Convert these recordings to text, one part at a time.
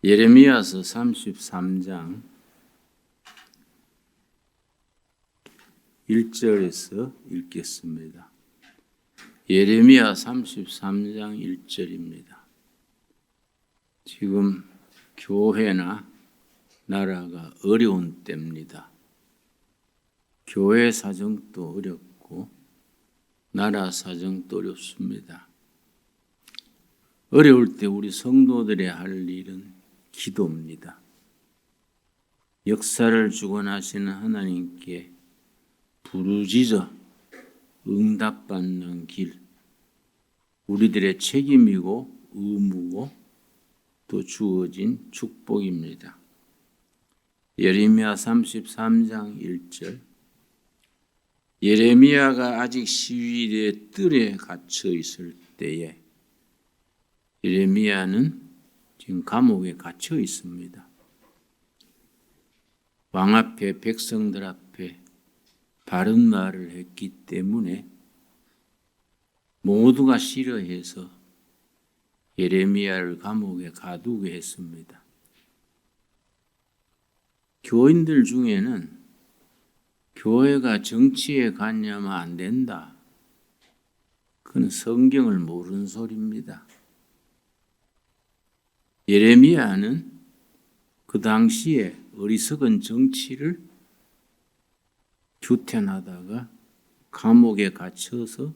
예레미야서 33장 1절에서 읽겠습니다. 예레미야 33장 1절입니다. 지금 교회나 나라가 어려운 때입니다. 교회 사정도 어렵고 나라 사정도 어렵습니다. 어려울 때 우리 성도들이 할 일은 기도입니다. 역사를 주관하시는 하나님께 부르짖어 응답받는 길, 우리들의 책임이고 의무고 또 주어진 축복입니다. 예레미야 33장 1절. 예레미야가 아직 시위대의 뜰에 갇혀 있을 때에 예레미야는 지금 감옥에 갇혀 있습니다. 왕 앞에 백성들 앞에 바른 말을 했기 때문에 모두가 싫어해서 예레미야를 감옥에 가두게 했습니다. 교인들 중에는 교회가 정치에 관여하면 안 된다. 그건 성경을 모르는 소리입니다. 예레미야는 그 당시에 어리석은 정치를 규탄하다가 감옥에 갇혀서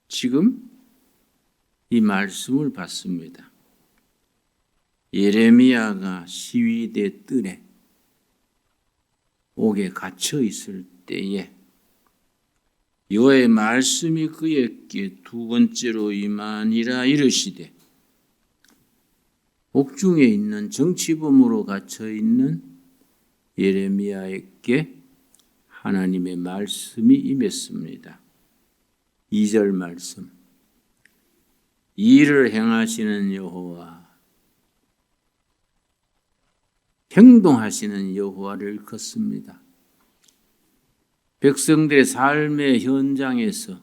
지금 이 말씀을 받습니다. 예레미야가 시위대 뜰에 옥에 갇혀 있을 때에 여호와의 말씀이 그에게 두 번째로 임하니라 이르시되, 옥중에 있는 정치범으로 갇혀 있는 예레미야에게 하나님의 말씀이 임했습니다. 2절 말씀. 이 일을 행하시는 여호와, 행동하시는 여호와를 일컫습니다. 백성들의 삶의 현장에서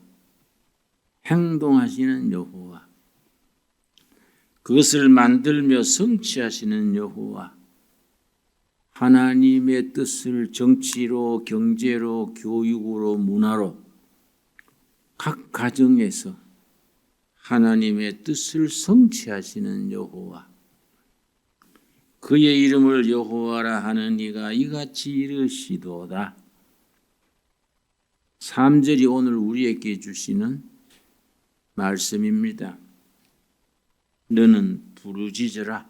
행동하시는 여호와, 그것을 만들며 성취하시는 여호와, 하나님의 뜻을 정치로, 경제로, 교육으로, 문화로 각 가정에서 하나님의 뜻을 성취하시는 여호와, 그의 이름을 여호와라 하는 이가 이같이 이르시도다. 3절이 오늘 우리에게 주시는 말씀입니다. 너는 부르짖어라.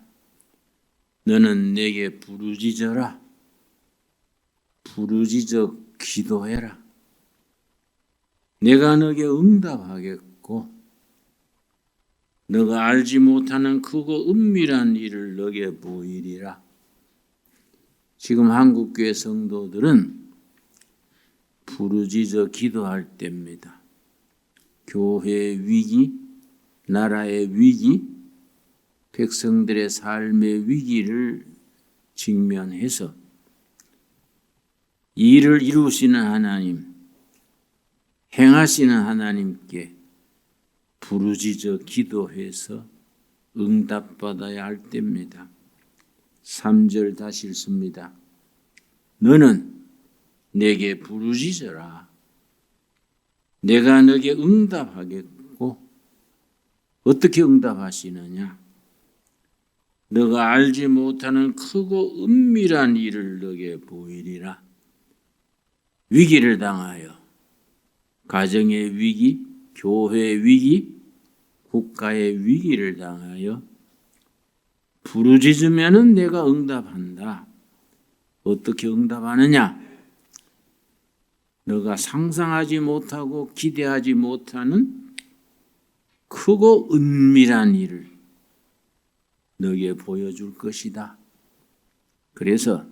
너는 내게 부르짖어라. 부르짖어 기도해라. 내가 너에게 응답하겠고 너가 알지 못하는 크고 은밀한 일을 너에게 보이리라. 지금 한국교회 성도들은 부르짖어 기도할 때입니다. 교회의 위기, 나라의 위기, 백성들의 삶의 위기를 직면해서 이 일을 이루시는 하나님, 행하시는 하나님께 부르짖어 기도해서 응답받아야 할 때입니다. 3절 다시 읽습니다. 너는 내게 부르짖어라. 내가 너에게 응답하겠고, 어떻게 응답하시느냐? 너가 알지 못하는 크고 은밀한 일을 너에게 보이리라. 위기를 당하여 가정의 위기, 교회의 위기, 국가의 위기를 당하여 부르짖으면 내가 응답한다. 어떻게 응답하느냐? 너가 상상하지 못하고 기대하지 못하는 크고 은밀한 일을 너에게 보여줄 것이다. 그래서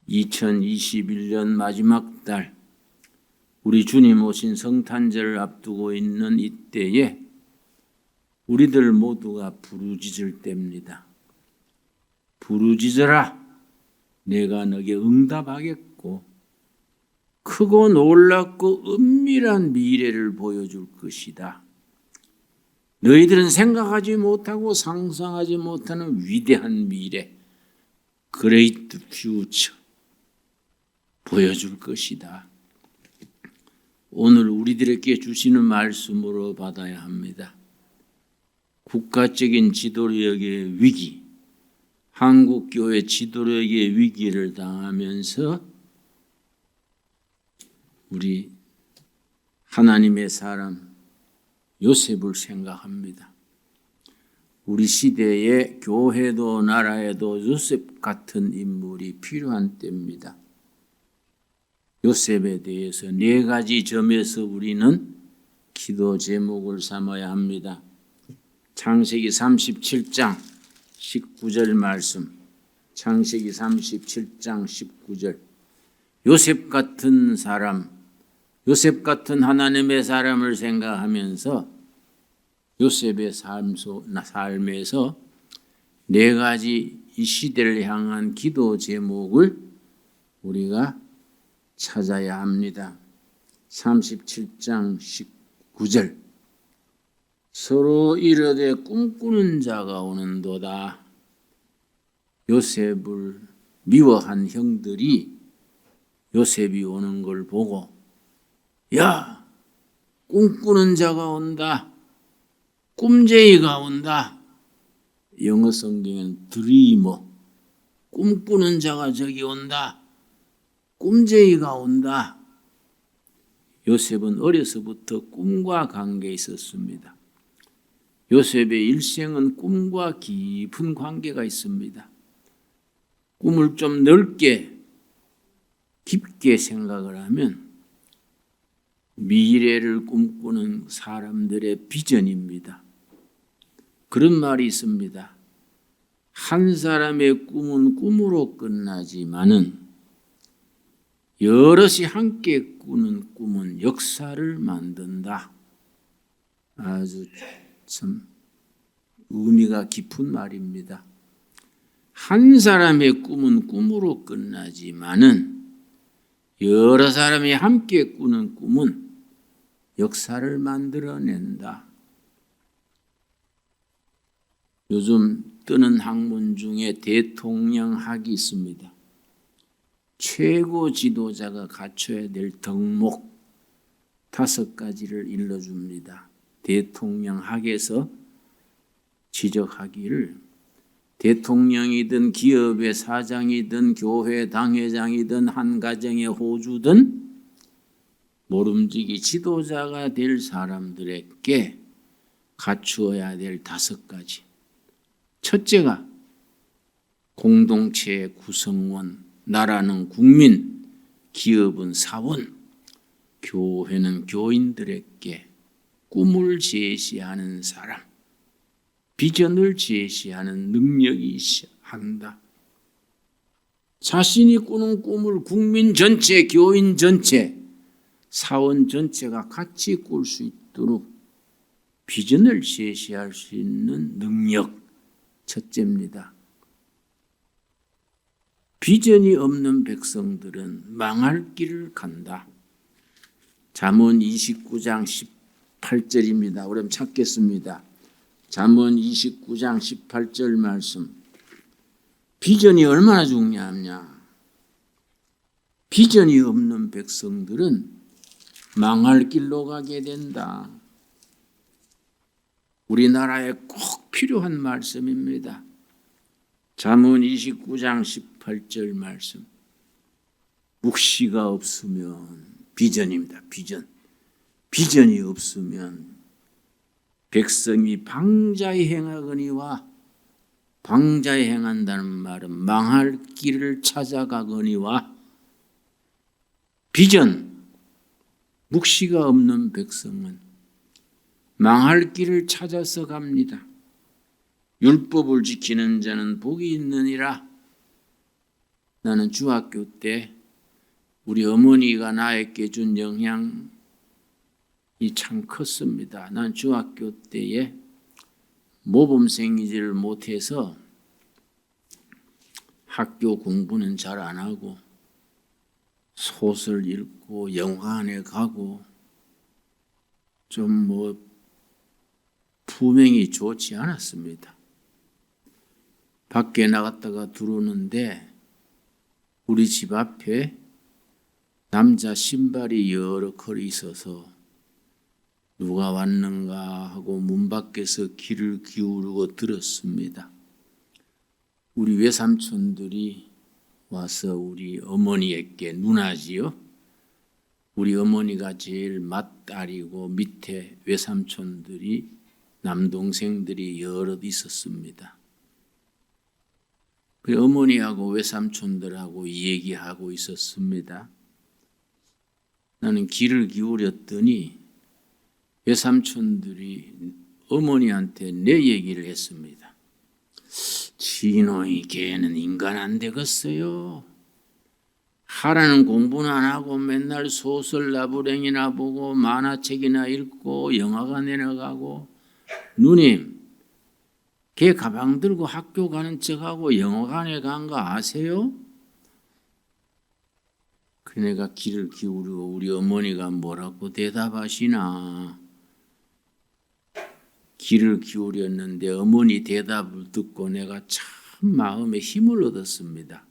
2021년 마지막 달 우리 주님 오신 성탄절을 앞두고 있는 이때에 우리들 모두가 부르짖을 때입니다. 부르짖어라. 내가 너에게 응답하겠고 크고 놀랍고 은밀한 미래를 보여줄 것이다. 너희들은 생각하지 못하고 상상하지 못하는 위대한 미래, 그레이트 퓨처 보여줄 것이다. 오늘 우리들에게 주시는 말씀으로 받아야 합니다. 국가적인 지도력의 위기, 한국교회 지도력의 위기를 당하면서 우리 하나님의 사람 요셉을 생각합니다. 우리 시대에 교회도 나라에도 요셉 같은 인물이 필요한 때입니다. 요셉에 대해서 4가지 점에서 우리는 기도 제목을 삼아야 합니다. 창세기 37장 19절 말씀, 창세기 37장 19절. 요셉 같은 사람, 요셉 같은 하나님의 사람을 생각하면서 요셉의 삶에서 4가지 이 시대를 향한 기도 제목을 우리가 찾아야 합니다. 37장 19절. 서로 이르되 꿈꾸는 자가 오는도다. 요셉을 미워한 형들이 요셉이 오는 걸 보고, 야, 꿈꾸는 자가 온다. 꿈쟁이가 온다. 영어 성경에는 드리머, 꿈꾸는 자가 저기 온다. 꿈쟁이가 온다. 요셉은 어려서부터 꿈과 관계에 있었습니다. 요셉의 일생은 꿈과 깊은 관계가 있습니다. 꿈을 좀 넓게 깊게 생각을 하면 미래를 꿈꾸는 사람들의 비전입니다. 그런 말이 있습니다. 한 사람의 꿈은 꿈으로 끝나지만은 여럿이 함께 꾸는 꿈은 역사를 만든다. 아주 참 의미가 깊은 말입니다. 한 사람의 꿈은 꿈으로 끝나지만은 여러 사람이 함께 꾸는 꿈은 역사를 만들어낸다. 요즘 뜨는 학문 중에 대통령학이 있습니다. 최고 지도자가 갖춰야 될 덕목 5가지를 일러줍니다. 대통령학에서 지적하기를 대통령이든 기업의 사장이든 교회 당회장이든 한 가정의 호주든 모름지기 지도자가 될 사람들에게 갖추어야 될 5가지. 첫째가 공동체의 구성원, 나라는 국민, 기업은 사원, 교회는 교인들에게 꿈을 제시하는 사람, 비전을 제시하는 능력이 한다. 자신이 꾸는 꿈을 국민 전체, 교인 전체, 사원 전체가 같이 꿀 수 있도록 비전을 제시할 수 있는 능력, 첫째입니다. 비전이 없는 백성들은 망할 길을 간다. 잠언 29장 18절입니다. 우리 찾겠습니다. 잠언 29장 18절 말씀. 비전이 얼마나 중요하냐. 비전이 없는 백성들은 망할 길로 가게 된다. 우리나라에 꼭 필요한 말씀입니다. 잠언 29장 18절 말씀. 묵시가 없으면 비전입니다. 비전. 비전이 없으면 백성이 방자히 행하거니와, 방자히 행한다는 말은 망할 길을 찾아가거니와, 비전, 묵시가 없는 백성은 망할 길을 찾아서 갑니다. 율법을 지키는 자는 복이 있느니라. 나는 중학교 때 우리 어머니가 나에게 준 영향이 참 컸습니다. 난 중학교 때에 모범생이지를 못해서 학교 공부는 잘 안 하고 소설 읽고 영화관에 가고 좀 투명이 좋지 않았습니다. 밖에 나갔다가 들어오는데 우리 집 앞에 남자 신발이 여러 컬이 있어서 누가 왔는가 하고 문 밖에서 귀를 기울이고 들었습니다. 우리 외삼촌들이 와서 우리 어머니에게 누나지요. 우리 어머니가 제일 맏딸이고 밑에 외삼촌들이 남동생들이 여럿 있었습니다. 그래 어머니하고 외삼촌들하고 얘기하고 있었습니다. 나는 귀를 기울였더니 외삼촌들이 어머니한테 내 얘기를 했습니다. 진호이 걔는 인간 안 되겠어요. 하라는 공부는 안 하고 맨날 소설 나부랭이나 보고 만화책이나 읽고 영화관에나 가고 누님 걔 가방 들고 학교 가는 척하고 영화관에 간 거 아세요? 그 내가 귀를 기울이고 우리 어머니가 뭐라고 대답하시나 귀를 기울였는데 어머니 대답을 듣고 내가 참 마음에 힘을 얻었습니다.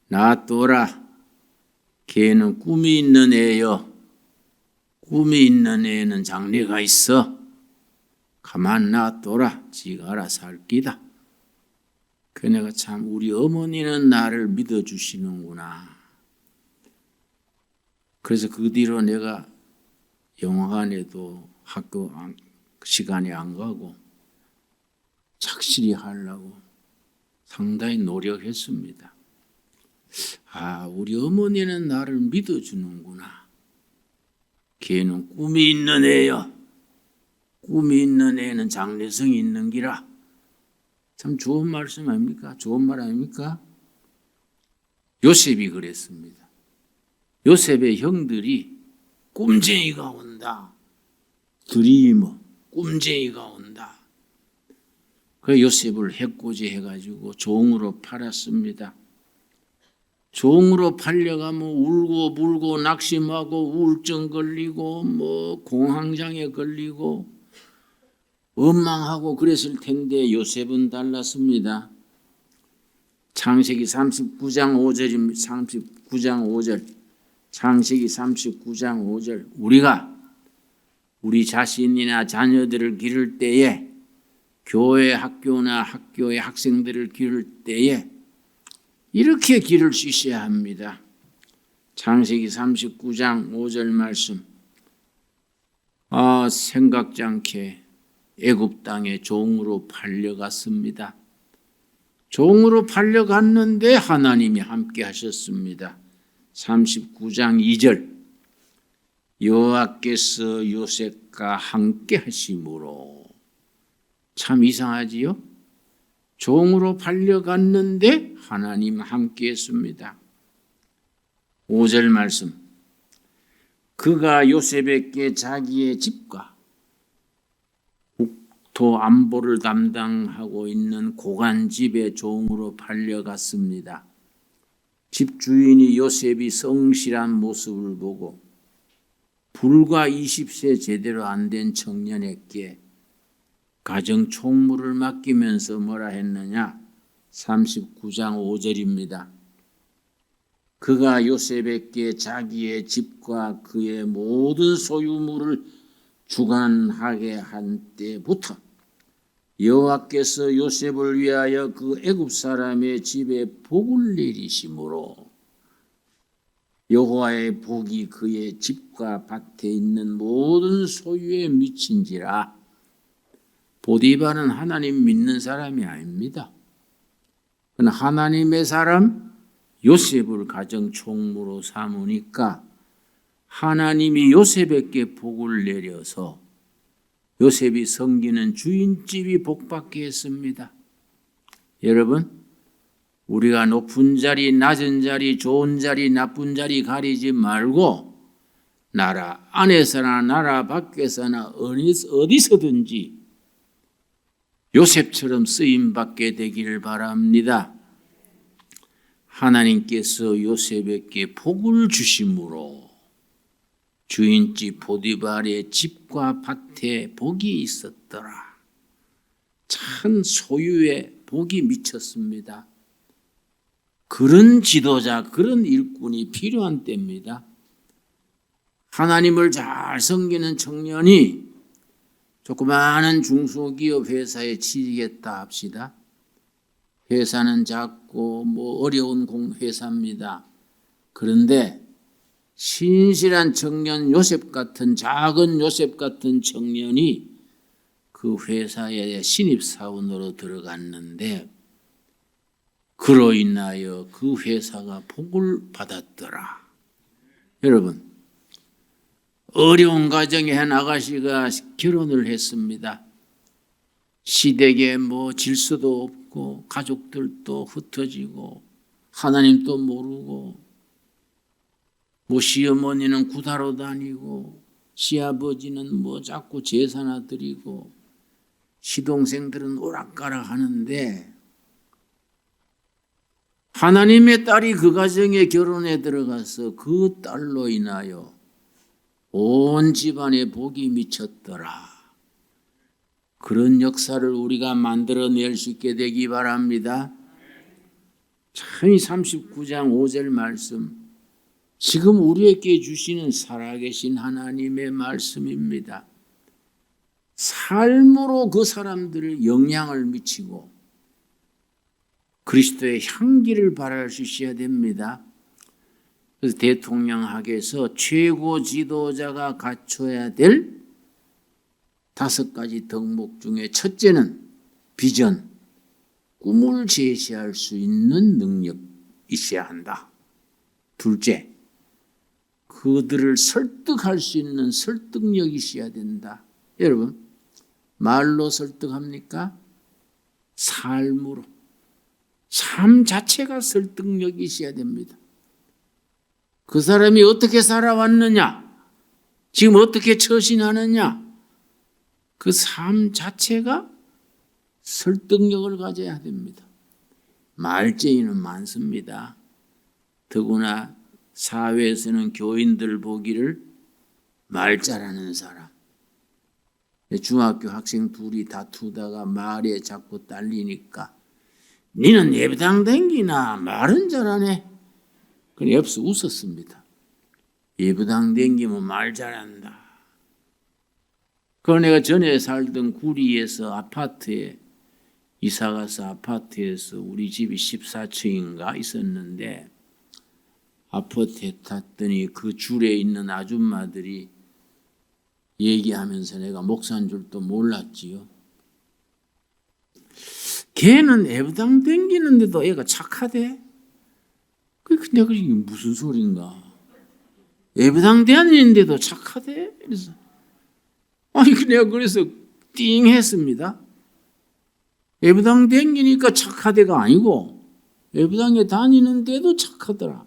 놔둬라. 걔는 꿈이 있는 애요. 꿈이 있는 애는 장래가 있어. 가만 놔둬라. 지가 알아서 할 기다. 그 내가 참 우리 어머니는 나를 믿어주시는구나. 그래서 그 뒤로 내가 영화관에도 학교 시간에 안 가고 착실히 하려고 상당히 노력했습니다. 아, 우리 어머니는 나를 믿어주는구나. 걔는 꿈이 있는 애요. 꿈이 있는 애는 장래성이 있는 기라. 참 좋은 말씀 아닙니까? 좋은 말 아닙니까? 요셉이 그랬습니다. 요셉의 형들이 꿈쟁이가 온다. 드리머, 꿈쟁이가 온다. 그 요셉을 해코지 해가지고 종으로 팔았습니다. 종으로 팔려가면 울고 불고 낙심하고 우울증 걸리고 뭐 공황장애 걸리고 원망하고 그랬을 텐데 요셉은 달랐습니다. 창세기 39장 5절입니다. 39장 5절. 창세기 39장 5절. 우리가 우리 자신이나 자녀들을 기를 때에 교회 학교나 학교의 학생들을 기를 때에 이렇게 기를 수 있어야 합니다. 창세기 39장 5절 말씀. 생각지 않게 애굽 땅에 종으로 팔려갔습니다. 종으로 팔려갔는데 하나님이 함께 하셨습니다. 39장 2절. 여호와께서 요셉과 함께 하심으로. 참 이상하지요? 종으로 팔려갔는데 하나님 함께 했습니다. 5절 말씀. 그가 요셉에게 자기의 집과 국토 안보를 담당하고 있는 고관집의 종으로 팔려갔습니다. 집주인이 요셉이 성실한 모습을 보고 불과 20세 제대로 안 된 청년에게 가정 총무를 맡기면서 뭐라 했느냐? 39장 5절입니다. 그가 요셉에게 자기의 집과 그의 모든 소유물을 주관하게 한 때부터 여호와께서 요셉을 위하여 그 애굽 사람의 집에 복을 내리심으로 여호와의 복이 그의 집과 밭에 있는 모든 소유에 미친지라. 보디발은 하나님 믿는 사람이 아닙니다. 그러나 하나님의 사람 요셉을 가정 총무로 삼으니까 하나님이 요셉에게 복을 내려서 요셉이 섬기는 주인집이 복받게 했습니다. 여러분, 우리가 높은 자리, 낮은 자리, 좋은 자리, 나쁜 자리 가리지 말고 나라 안에서나 나라 밖에서나 어디서든지 요셉처럼 쓰임받게 되기를 바랍니다. 하나님께서 요셉에게 복을 주심으로 주인집 보디발의 집과 밭에 복이 있었더라. 참 소유에 복이 미쳤습니다. 그런 지도자, 그런 일꾼이 필요한 때입니다. 하나님을 잘 섬기는 청년이 조그마한 중소기업 회사에 취직했다 합시다. 회사는 작고 어려운 회사입니다. 그런데 신실한 청년 요셉 같은, 작은 요셉 같은 청년이 그 회사에 신입사원으로 들어갔는데 그로 인하여 그 회사가 복을 받았더라. 여러분, 어려운 가정의 한 아가씨가 결혼을 했습니다. 시댁에 질서도 없고 가족들도 흩어지고 하나님도 모르고 시어머니는 구다로 다니고 시아버지는 자꾸 제사나 드리고 시동생들은 오락가락 하는데 하나님의 딸이 그 가정에 결혼에 들어가서 그 딸로 인하여 온 집안에 복이 미쳤더라. 그런 역사를 우리가 만들어낼 수 있게 되기 바랍니다. 창이 39장 5절 말씀, 지금 우리에게 주시는 살아계신 하나님의 말씀입니다. 삶으로 그 사람들을 영향을 미치고 그리스도의 향기를 발할 수 있어야 됩니다. 그래서 대통령학에서 최고 지도자가 갖춰야 될 5가지 덕목 중에 첫째는 비전, 꿈을 제시할 수 있는 능력이 있어야 한다. 둘째, 그들을 설득할 수 있는 설득력이 있어야 된다. 여러분, 말로 설득합니까? 삶으로. 삶 자체가 설득력이 있어야 됩니다. 그 사람이 어떻게 살아왔느냐, 지금 어떻게 처신하느냐, 그 삶 자체가 설득력을 가져야 됩니다. 말쟁이는 많습니다. 더구나 사회에서는 교인들 보기를 말 잘하는 사람. 중학교 학생 둘이 다투다가 말에 자꾸 딸리니까 니는 예배당 댕기나 말은 잘하네. 그래 옆에서 웃었습니다. 예배당 댕기면 말 잘한다. 그걸 내가 전에 살던 구리에서 아파트에 이사가서 아파트에서 우리 집이 14층인가 있었는데 아파트에 탔더니 그 줄에 있는 아줌마들이 얘기하면서 내가 목사인 줄도 몰랐지요. 걔는 예배당 댕기는데도 애가 착하대. 내가 이게 무슨 소린가? 예배당 다니는데도 착하대. 그래서 내가 그래서 띵 했습니다. 예배당 댕기니까 착하대가 아니고 예배당에 다니는데도 착하더라.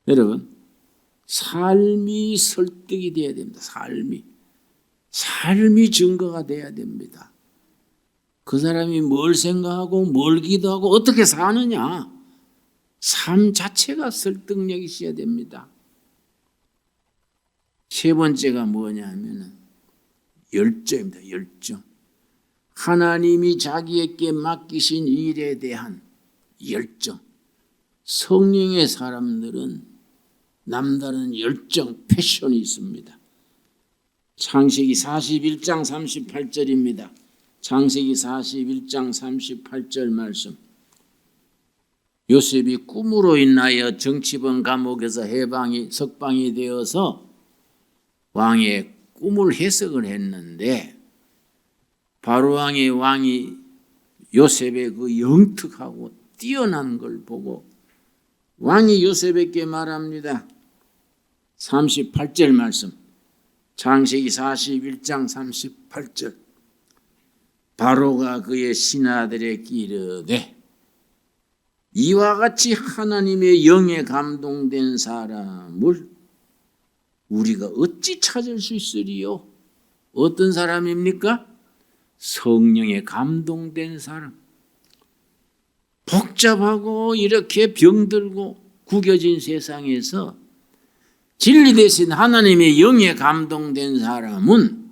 여러분, 삶이 설득이 돼야 됩니다. 삶이 증거가 돼야 됩니다. 그 사람이 뭘 생각하고 뭘 기도하고 어떻게 사느냐, 삶 자체가 설득력이 있어야 됩니다. 세 번째가 뭐냐 하면은 열정입니다. 열정. 하나님이 자기에게 맡기신 일에 대한 열정. 성령의 사람들은 남다른 열정, 패션이 있습니다. 창세기 41장 38절입니다. 창세기 41장 38절 말씀. 요셉이 꿈으로 인하여 정치범 감옥에서 석방이 되어서 왕의 꿈을 해석을 했는데 바로왕의 왕이 요셉의 그 영특하고 뛰어난 걸 보고 왕이 요셉에게 말합니다. 38절 말씀. 창세기 41장 38절. 바로가 그의 신하들에게 이르되 이와 같이 하나님의 영에 감동된 사람을 우리가 어찌 찾을 수 있으리요? 어떤 사람입니까? 성령에 감동된 사람. 복잡하고 이렇게 병들고 구겨진 세상에서 진리 대신 하나님의 영에 감동된 사람은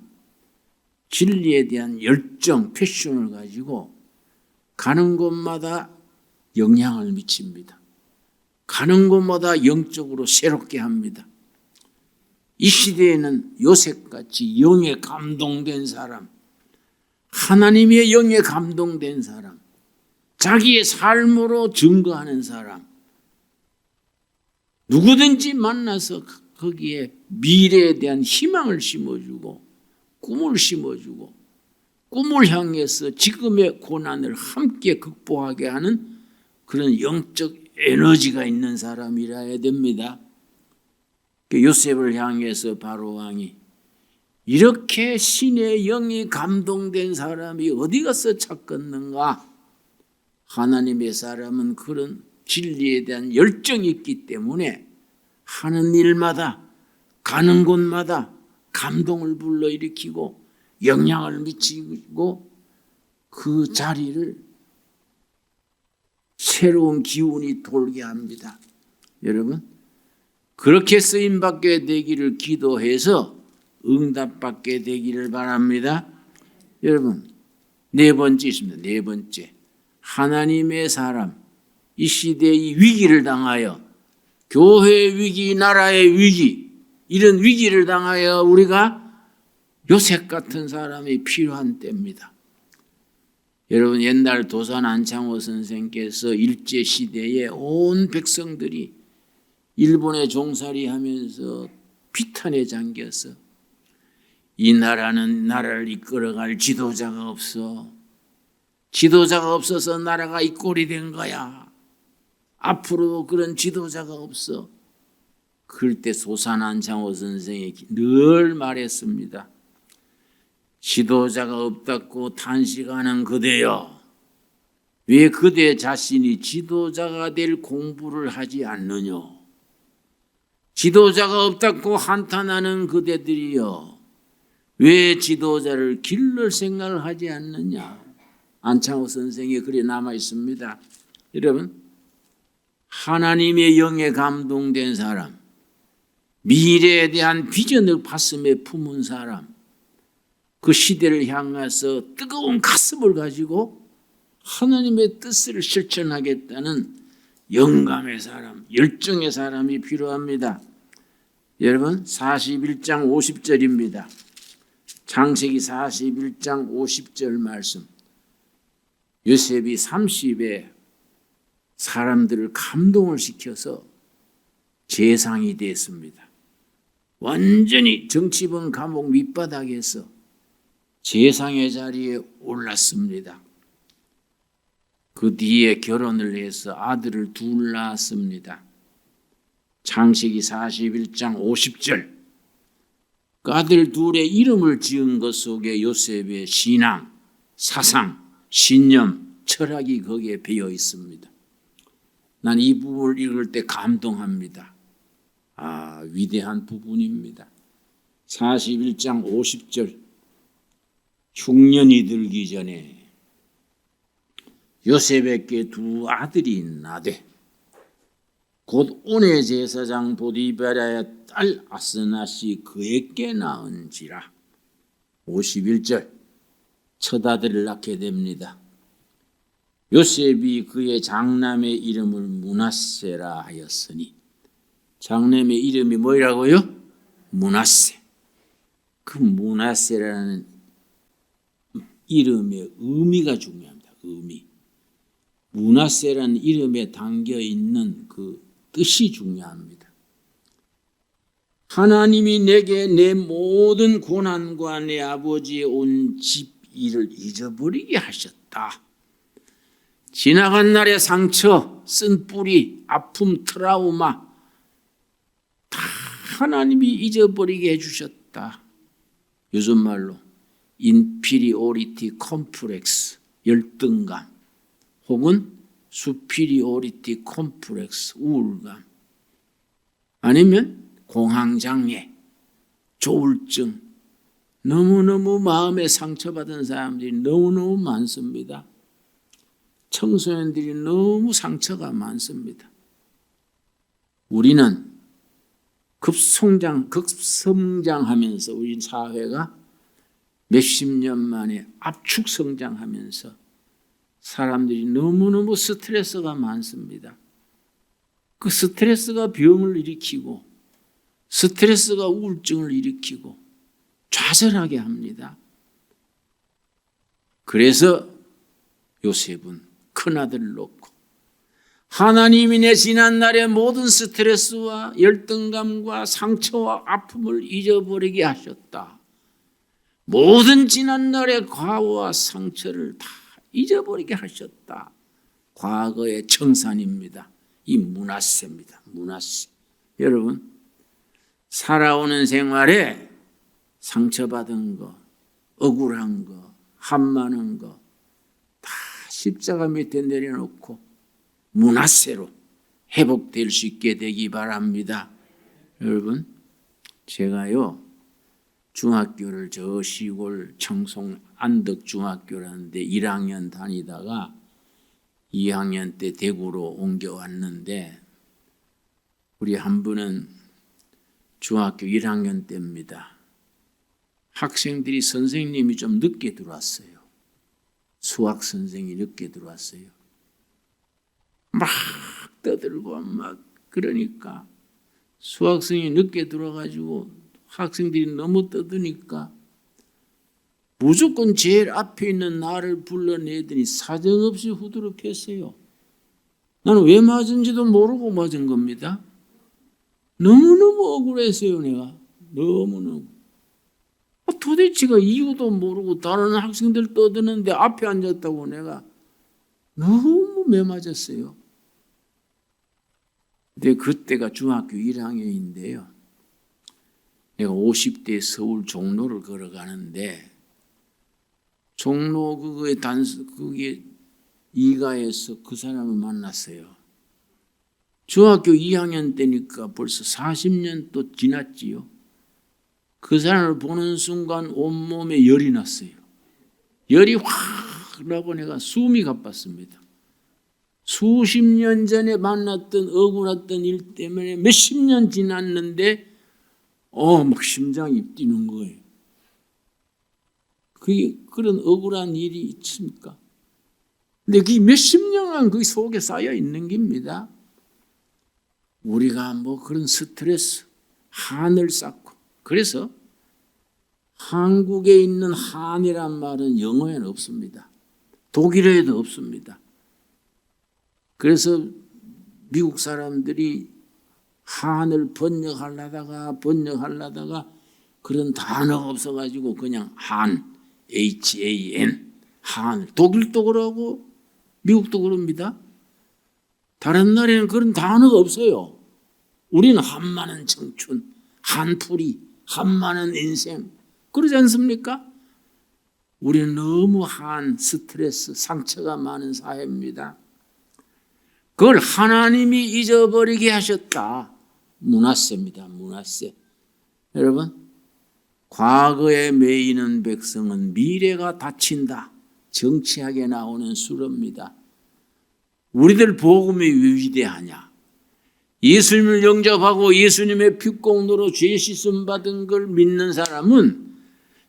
진리에 대한 열정, 패션을 가지고 가는 곳마다 영향을 미칩니다. 가는 곳마다 영적으로 새롭게 합니다. 이 시대에는 요셉같이 영에 감동된 사람, 하나님의 영에 감동된 사람, 자기의 삶으로 증거하는 사람, 누구든지 만나서 거기에 미래에 대한 희망을 심어주고 꿈을 심어주고 꿈을 향해서 지금의 고난을 함께 극복하게 하는 그런 영적 에너지가 있는 사람이라야 됩니다. 요셉을 향해서 바로 왕이 이렇게 신의 영이 감동된 사람이 어디 가서 찾겠는가? 하나님의 사람은 그런 진리에 대한 열정이 있기 때문에 하는 일마다 가는 곳마다 감동을 불러일으키고 영향을 미치고 그 자리를 새로운 기운이 돌게 합니다. 여러분, 그렇게 쓰임받게 되기를 기도해서 응답받게 되기를 바랍니다. 여러분, 네 번째 있습니다. 네 번째, 하나님의 사람, 이 시대의 위기를 당하여, 교회의 위기, 나라의 위기, 이런 위기를 당하여 우리가 요셉 같은 사람이 필요한 때입니다. 여러분, 옛날 도산 안창호 선생께서 일제시대에 온 백성들이 일본에 종살이하면서 비탄에 잠겨서 이 나라는 나라를 이끌어갈 지도자가 없어. 지도자가 없어서 나라가 이 꼴이 된 거야. 앞으로도 그런 지도자가 없어. 그럴 때 도산 안창호 선생이 늘 말했습니다. 지도자가 없다고 탄식하는 그대여, 왜 그대 자신이 지도자가 될 공부를 하지 않느냐? 지도자가 없다고 한탄하는 그대들이여, 왜 지도자를 기를 생각을 하지 않느냐? 안창호 선생의 글에 남아 있습니다. 여러분, 하나님의 영에 감동된 사람, 미래에 대한 비전을 가슴에 품은 사람, 그 시대를 향해서 뜨거운 가슴을 가지고 하나님의 뜻을 실천하겠다는 영감의 사람, 열정의 사람이 필요합니다. 여러분, 41장 50절입니다. 창세기 41장 50절 말씀. 요셉이 30에 사람들을 감동을 시켜서 재상이 됐습니다. 완전히 정치범 감옥 밑바닥에서 재상의 자리에 올랐습니다. 그 뒤에 결혼을 해서 아들을 둘 낳았습니다. 창세기 41장 50절. 그 아들 둘의 이름을 지은 것 속에 요셉의 신앙, 사상, 신념, 철학이 거기에 배어 있습니다. 난 이 부분을 읽을 때 감동합니다. 위대한 부분입니다. 41장 50절. 흉년이 들기 전에 요셉에게 두 아들이 나되 곧 온의 제사장 보디베라의 딸 아스낫이 그에게 낳은지라. 51절. 첫 아들을 낳게 됩니다. 요셉이 그의 장남의 이름을 므낫세라 하였으니, 장남의 이름이 뭐라고요? 므낫세. 그 므낫세라는 이름의 의미가 중요합니다. 의미. 므낫세라는 이름에 담겨 있는 그 뜻이 중요합니다. 하나님이 내게 내 모든 고난과 내 아버지의 온 집 일을 잊어버리게 하셨다. 지나간 날의 상처, 쓴 뿌리, 아픔, 트라우마 다 하나님이 잊어버리게 해주셨다. 요즘 말로 인피리오리티 컴플렉스, 열등감, 혹은 수피리오리티 컴플렉스, 우울감, 아니면 공황장애, 조울증, 너무너무 마음에 상처받은 사람들이 너무너무 많습니다. 청소년들이 너무 상처가 많습니다. 우리는 급성장하면서 우리 사회가 몇십 년 만에 압축 성장하면서 사람들이 너무너무 스트레스가 많습니다. 그 스트레스가 병을 일으키고 스트레스가 우울증을 일으키고 좌절하게 합니다. 그래서 요셉은 큰아들을 놓고 하나님이 내 지난날의 모든 스트레스와 열등감과 상처와 아픔을 잊어버리게 하셨다. 모든 지난날의 과오와 상처를 다 잊어버리게 하셨다. 과거의 청산입니다. 이 므낫세입니다. 므낫세. 여러분, 살아오는 생활에 상처받은 거, 억울한 거, 한많은 거 다 십자가 밑에 내려놓고 므낫세로 회복될 수 있게 되기 바랍니다. 여러분, 제가요 중학교를 저 시골 청송 안덕중학교라는데 1학년 다니다가 2학년 때 대구로 옮겨왔는데 우리 한 분은 중학교 1학년 때입니다. 학생들이 선생님이 좀 늦게 들어왔어요. 수학 선생이 늦게 들어왔어요. 막 떠들고 막 그러니까 수학 선생이 늦게 들어와가지고 학생들이 너무 떠드니까 무조건 제일 앞에 있는 나를 불러내더니 사정없이 후드럽 했어요. 나는 왜 맞은지도 모르고 맞은 겁니다. 너무너무 억울했어요. 내가 너무너무 도대체가 이유도 모르고 다른 학생들 떠드는데 앞에 앉았다고 내가 너무 매맞았어요. 근데 그때가 중학교 1학년인데요. 내가 50대 서울 종로를 걸어가는데 종로 그게 이가에서 그 사람을 만났어요. 중학교 2학년 때니까 벌써 40년 또 지났지요. 그 사람을 보는 순간 온몸에 열이 났어요. 열이 확 나고 내가 숨이 가빴습니다. 수십 년 전에 만났던 억울했던 일 때문에 몇십 년 지났는데 막 심장이 뛰는 거예요. 그게 그런 억울한 일이 있습니까? 근데 그게 몇십 년간 그 속에 쌓여 있는 겁니다. 우리가 뭐 그런 스트레스, 한을 쌓고 그래서 한국에 있는 한이란 말은 영어에는 없습니다. 독일어에도 없습니다. 그래서 미국 사람들이 한을 번역하려다가 그런 단어가 없어가지고 그냥 한, HAN, 한. 독일도 그러고 미국도 그럽니다. 다른 나라에는 그런 단어가 없어요. 우리는 한 많은 청춘, 한풀이, 한 많은 인생 그러지 않습니까? 우리는 너무 한 스트레스, 상처가 많은 사회입니다. 그걸 하나님이 잊어버리게 하셨다. 므낫세입니다. 므낫세. 여러분, 과거에 매이는 백성은 미래가 닫힌다. 정치학에 나오는 수로입니다. 우리들 복음이 왜 위대하냐? 예수님을 영접하고 예수님의 피공로로 죄 씻음 받은 걸 믿는 사람은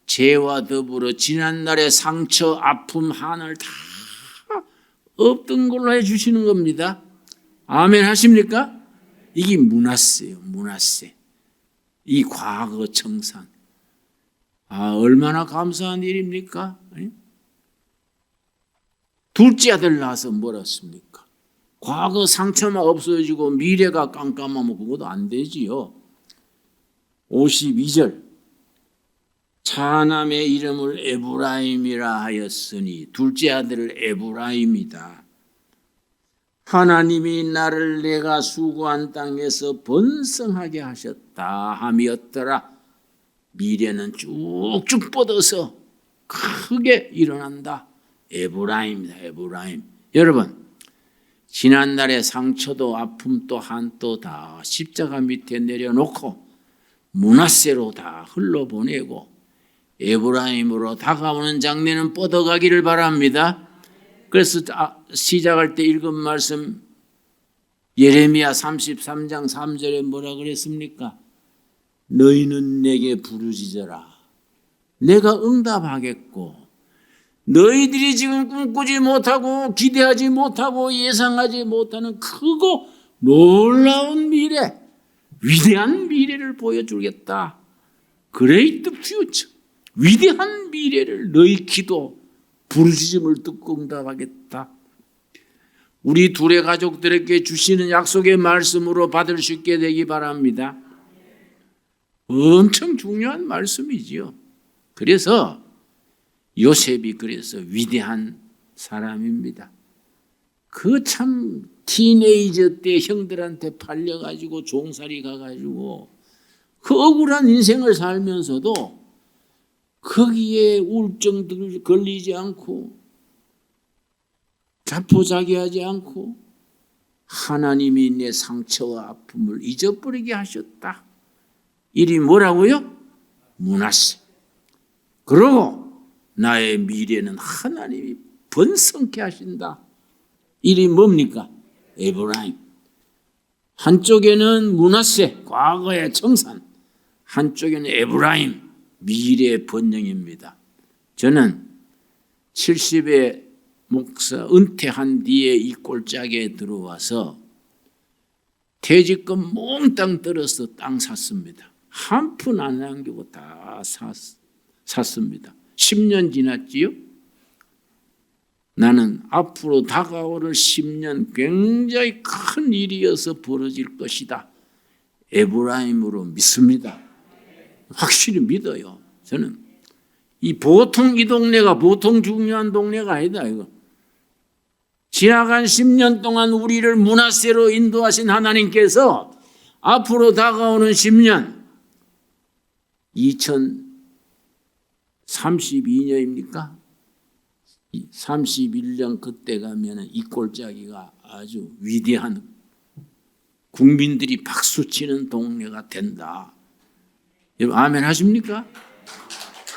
죄와 더불어 지난날의 상처, 아픔, 한을 다 없던 걸로 해주시는 겁니다. 아멘 하십니까? 이게 므낫세요. 므낫세. 이 과거 청산. 얼마나 감사한 일입니까? 둘째 아들 낳아서 뭐랬습니까? 과거 상처만 없어지고 미래가 깜깜하면 그것도 안 되지요. 52절 차남의 이름을 에브라임이라 하였으니 둘째 아들을 에브라임이다. 하나님이 나를 내가 수고한 땅에서 번성하게 하셨다 함이었더라. 미래는 쭉쭉 뻗어서 크게 일어난다. 에브라임이다. 에브라임. 여러분, 지난날의 상처도 아픔도 한도 다 십자가 밑에 내려놓고 므낫세로 다 흘러보내고 에브라임으로 다가오는 장래는 뻗어가기를 바랍니다. 그래서 시작할 때 읽은 말씀 예레미야 33장 3절에 뭐라 그랬습니까? 너희는 내게 부르짖어라. 내가 응답하겠고 너희들이 지금 꿈꾸지 못하고 기대하지 못하고 예상하지 못하는 크고 놀라운 미래, 위대한 미래를 보여주겠다. Great future. 위대한 미래를 너희 기도, 부르짖음을 듣고 응답하겠다. 우리 둘의 가족들에게 주시는 약속의 말씀으로 받을 수 있게 되기 바랍니다. 엄청 중요한 말씀이지요. 그래서 요셉이 그래서 위대한 사람입니다. 그 참 티네이저 때 형들한테 팔려가지고 종살이 가가지고 그 억울한 인생을 살면서도 거기에 우울증들 걸리지 않고 자포자기하지 않고 하나님이 내 상처와 아픔을 잊어버리게 하셨다. 이리 뭐라고요? 므낫세. 그러고 나의 미래는 하나님이 번성케 하신다. 이리 뭡니까? 에브라임. 한쪽에는 므낫세, 과거의 청산, 한쪽에는 에브라임, 미래의 번영입니다. 저는 70에 목사 은퇴한 뒤에 이 꼴짝에 들어와서 퇴직금 몽땅 들어서 땅 샀습니다. 한 푼 안 남기고 다 샀습니다. 10년 지났지요? 나는 앞으로 다가오는 10년 굉장히 큰 일이어서 벌어질 것이다. 에브라임으로 믿습니다. 확실히 믿어요. 저는 이 동네가 보통 중요한 동네가 아니다. 이거 지나간 10년 동안 우리를 므낫세로 인도하신 하나님께서 앞으로 다가오는 10년 2032년입니까? 31년 그때 가면 이 꼴짜기가 아주 위대한 국민들이 박수치는 동네가 된다. 여러분 아멘 하십니까?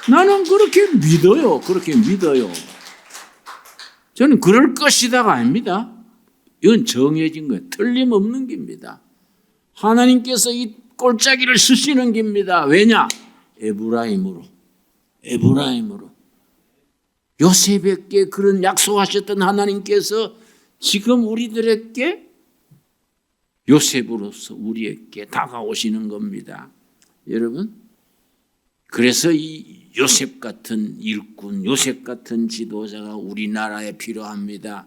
나는 그렇게 믿어요. 그렇게 믿어요. 저는 그럴 것이다가 아닙니다. 이건 정해진 거예요. 틀림없는 겁니다. 하나님께서 이 꼴짜기를 쓰시는 겁니다. 왜냐? 에브라임으로. 요셉에게 그런 약속하셨던 하나님께서 지금 우리들에게 요셉으로서 우리에게 다가오시는 겁니다. 여러분, 그래서 이 요셉 같은 일꾼, 요셉 같은 지도자가 우리나라에 필요합니다.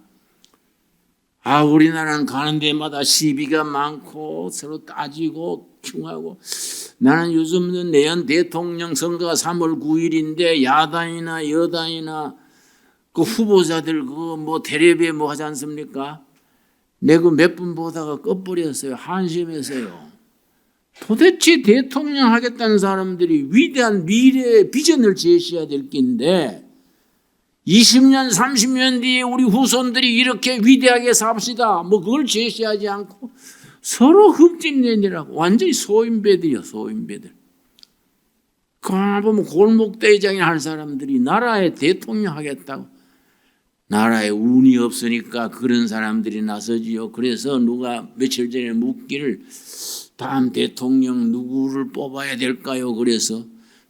우리나라는 가는 데마다 시비가 많고 서로 따지고 충하고 나는 요즘은 내년 대통령 선거가 3월 9일인데 야당이나 여당이나 그 후보자들 텔레비에 하지 않습니까? 내가 몇 분 보다가 꺼버렸어요. 한심해서요. 도대체 대통령 하겠다는 사람들이 위대한 미래의 비전을 제시해야 될 긴데 20년, 30년 뒤에 우리 후손들이 이렇게 위대하게 삽시다. 그걸 제시하지 않고 서로 흠집내느라고 완전히 소인배들이요, 소인배들. 가만 보면 골목대장이나 할 사람들이 나라의 대통령 하겠다고. 나라에 운이 없으니까 그런 사람들이 나서지요. 그래서 누가 며칠 전에 묻기를 다음 대통령 누구를 뽑아야 될까요? 그래서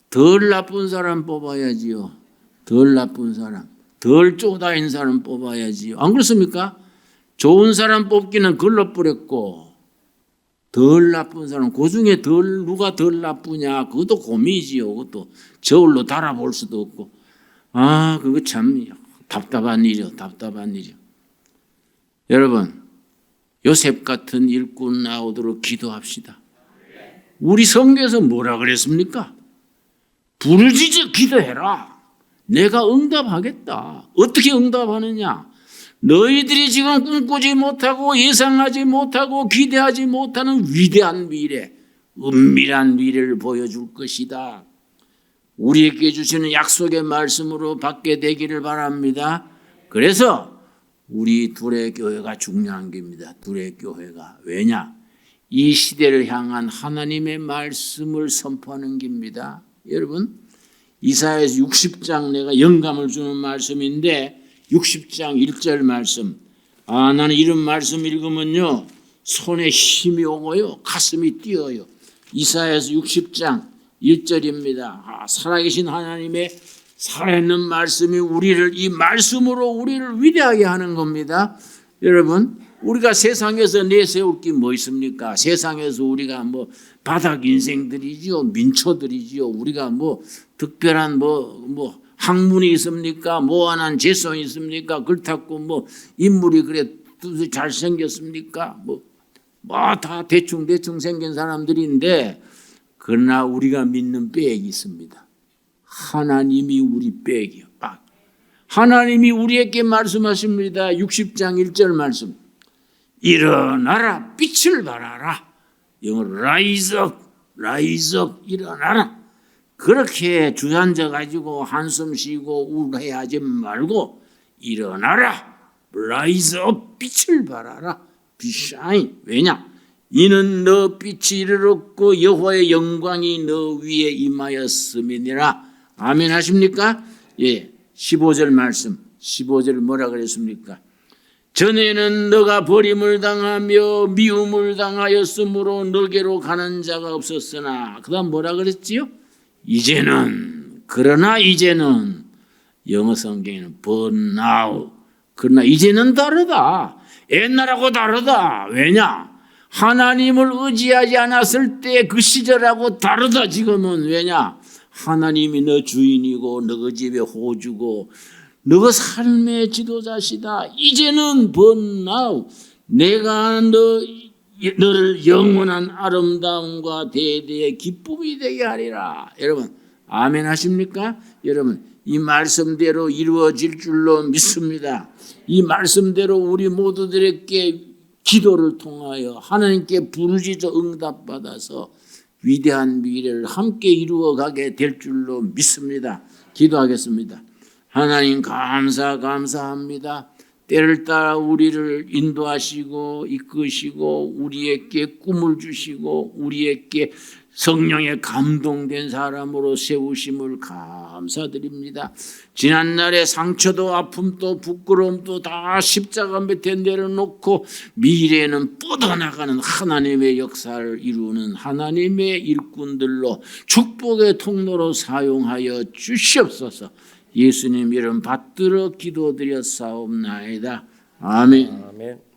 덜 나쁜 사람 뽑아야지요. 덜 나쁜 사람, 덜 쪼다인 사람 뽑아야지요. 안 그렇습니까? 좋은 사람 뽑기는 걸러버렸고 덜 나쁜 사람, 그 중에 누가 덜 나쁘냐 그것도 고민이지요. 그것도 저울로 달아볼 수도 없고 그거 참 답답한 일이요. 여러분, 요셉 같은 일꾼 나오도록 기도합시다. 우리 성경에서 뭐라 그랬습니까? 부르짖어 기도해라. 내가 응답하겠다. 어떻게 응답하느냐? 너희들이 지금 꿈꾸지 못하고 예상하지 못하고 기대하지 못하는 위대한 미래, 은밀한 미래를 보여줄 것이다. 우리에게 주시는 약속의 말씀으로 받게 되기를 바랍니다. 그래서 우리 둘의 교회가 중요한 겁니다. 둘의 교회가. 왜냐? 이 시대를 향한 하나님의 말씀을 선포하는 겁니다. 여러분, 이사야서 60장 내가 영감을 주는 말씀인데 60장 1절 말씀. 나는 이런 말씀 읽으면요 손에 힘이 오고요 가슴이 뛰어요. 이사야서 60장 1절입니다. 살아계신 하나님의 살아있는 말씀이 우리를 이 말씀으로 우리를 위대하게 하는 겁니다. 여러분, 우리가 세상에서 내세울 게 뭐 있습니까? 세상에서 우리가 뭐 바닥 인생들이지요, 민초들이지요. 우리가 뭐 특별한 뭐 학문이 있습니까? 모아난 재성이 있습니까? 그렇다고 뭐 인물이 그래 잘 생겼습니까? 뭐 다 대충 생긴 사람들인데, 그러나 우리가 믿는 백이 있습니다. 하나님이 우리 백이요. 하나님이 우리에게 말씀하십니다. 60장 1절 말씀. 일어나라, 빛을 발하라. 영어로 rise up, 일어나라. 그렇게 주저앉아 가지고 한숨 쉬고 우울해하지 말고 일어나라, rise up, 빛을 발하라. be shine. 왜냐? 이는 너 빛이 이르렀고 여호와의 영광이 너 위에 임하였음이니라. 아멘 하십니까? 예. 15절 말씀. 15절 뭐라 그랬습니까? 전에는 너가 버림을 당하며 미움을 당하였으므로 너게로 가는 자가 없었으나, 그 다음 뭐라 그랬지요? 그러나 이제는, 영어 성경에는 but now, 그러나 이제는 다르다. 옛날하고 다르다. 왜냐? 하나님을 의지하지 않았을 때 그 시절하고 다르다. 지금은. 왜냐? 하나님이 너 주인이고 너 집의 호주고 너 삶의 지도자시다. 이제는 but now, 내가 너를 영원한 아름다움과 대대의 기쁨이 되게 하리라. 여러분, 아멘 하십니까? 여러분, 이 말씀대로 이루어질 줄로 믿습니다. 이 말씀대로 우리 모두들에게 기도를 통하여 하나님께 부르짖어 응답받아서 위대한 미래를 함께 이루어가게 될 줄로 믿습니다. 기도하겠습니다. 하나님 감사합니다. 때를 따라 우리를 인도하시고 이끄시고 우리에게 꿈을 주시고 우리에게 성령에 감동된 사람으로 세우심을 감사드립니다. 지난날의 상처도 아픔도 부끄러움도 다 십자가 밑에 내려놓고 미래에는 뻗어나가는 하나님의 역사를 이루는 하나님의 일꾼들로 축복의 통로로 사용하여 주시옵소서. 예수님 이름 받들어 기도드렸사옵나이다. 아멘.